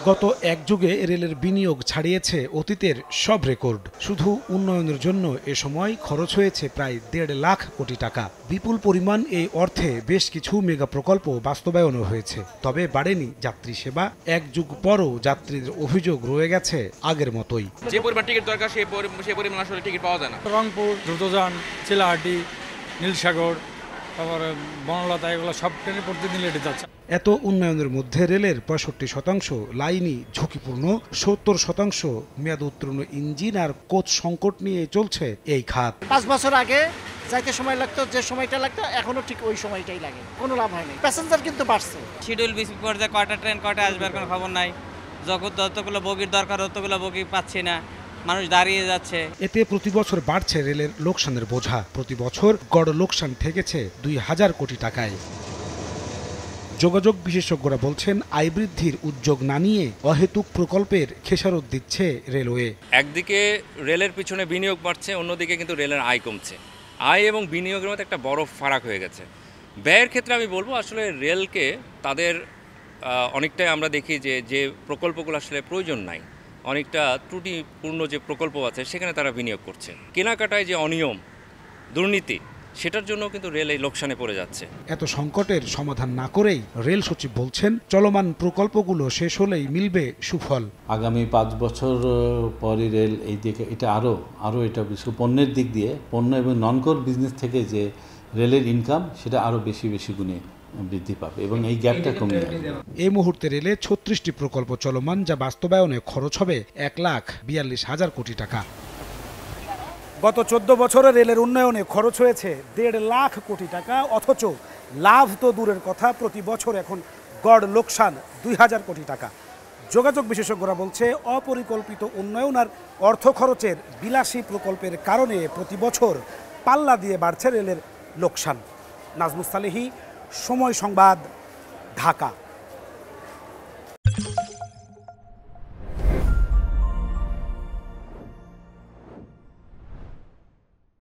গত এক যুগে রেলের বিনিয়োগ ছাড়িয়েছে অতীতের সব রেকর্ড। শুধু উন্নয়নের জন্য এ সময় খরচ হয়েছে প্রায় 1.5 লাখ কোটি টাকা। বিপুল পরিমাণ এই অর্থে বেশ কিছু মেগা প্রকল্প বাস্তবায়নও হয়েছে। তবে বাড়েনি যাত্রী সেবা। এক যুগ পরও যাত্রীদের অভিযোগ রয়ে গেছে আগের মতোই। যে পরিমাণ টিকিট দরকার সেই পরিমাণ আসলে টিকিট পাওয়া যায় না। রংপুর, দ্রুতযান, চিলাহাটি, নীলসাগর, তারপরে বনলতা, এগুলো সব ট্রেনে প্রতিদিন লেটে যাচ্ছে। এত উন্নয়নের মধ্যে রেলের 65% লাইনই ঝুঁকিপূর্ণ, 70% মেয়াদ উত্তীর্ণ ইঞ্জিন আর কোচ সংকট নিয়ে চলছে এই খাত। 5 বছর আগে যাইতে সময় লাগতো, যে সময়টা লাগতো এখনো ঠিক ওই সময়টাই লাগে, কোনো লাভ হয়নি। প্যাসেঞ্জার কিন্তু বাড়ছে। শিডিউল বেসিক পর্যায়ে কয়টা ট্রেন কয়টা আসবে কোনো খবর নাই। যতগুলো বগির দরকার ততগুলো বগি পাচ্ছি না, মানুষ দাঁড়িয়ে যাচ্ছে। এতে প্রতি বছর বাড়ছে রেলের লোকসানের বোঝা। প্রতি বছর গড় লোকসান ঠেকেছে 2000 কোটি টাকায়। যোগাযোগ বিশেষজ্ঞরা বলছেন, আয় বৃদ্ধির উদ্যোগ না নিয়ে অহেতুক প্রকল্পের খেসারত দিচ্ছে রেলওয়ে। একদিকে রেলের পিছনে বিনিয়োগ বাড়ছে, অন্যদিকে কিন্তু রেলের আয় কমছে। আয় এবং বিনিয়োগের মধ্যে একটা বড় ফারাক হয়ে গেছে। ব্যয়ের ক্ষেত্রে আমি বলবো আসলে রেলকে তাদের অনেকটাই আমরা দেখি যে প্রকল্পগুলো আসলে প্রয়োজন নাই, অনেকটা ত্রুটিপূর্ণ যে প্রকল্প আছে সেখানে তারা বিনিয়োগ করছে। কেনাকাটায় যে অনিয়ম, দুর্নীতি, সেটার জন্য কিন্তু রেল এই লোকসানে পড়ে যাচ্ছে। এত সংকটের সমাধান না করেই রেল সচিব বলছেন, চলমান প্রকল্পগুলো শেষ হলেই মিলবে সুফল। আগামী 5 বছর পরে রেল এই দিকে এটা আরও এটা বিশ্ব পণ্যের দিক দিয়ে, পণ্য এবং নন কোর বিজনেস থেকে যে রেলের ইনকাম সেটা আরও বেশি গুণে বৃদ্ধি পাবে এবং এই গ্যাপটা কমে যাবে। এই মুহূর্তে রেলে 36টি প্রকল্প চলমান, যা বাস্তবায়নে খরচ হবে 1,42,000 কোটি টাকা। গত 14 বছরে রেলের উন্নয়নে খরচ হয়েছে 1.5 লাখ কোটি টাকা, অথচ লাভ তো দূরের কথা, প্রতি বছর এখন গড় লোকসান 2000 কোটি টাকা। যোগাযোগ বিশেষজ্ঞরা বলছে, অপরিকল্পিত উন্নয়ন আর অর্থ খরচের বিলাসী প্রকল্পের কারণে প্রতি বছর পাল্লা দিয়ে বাড়ছে রেলের লোকসান। নাজমুস সালেহী, সময় সংবাদ, ঢাকা।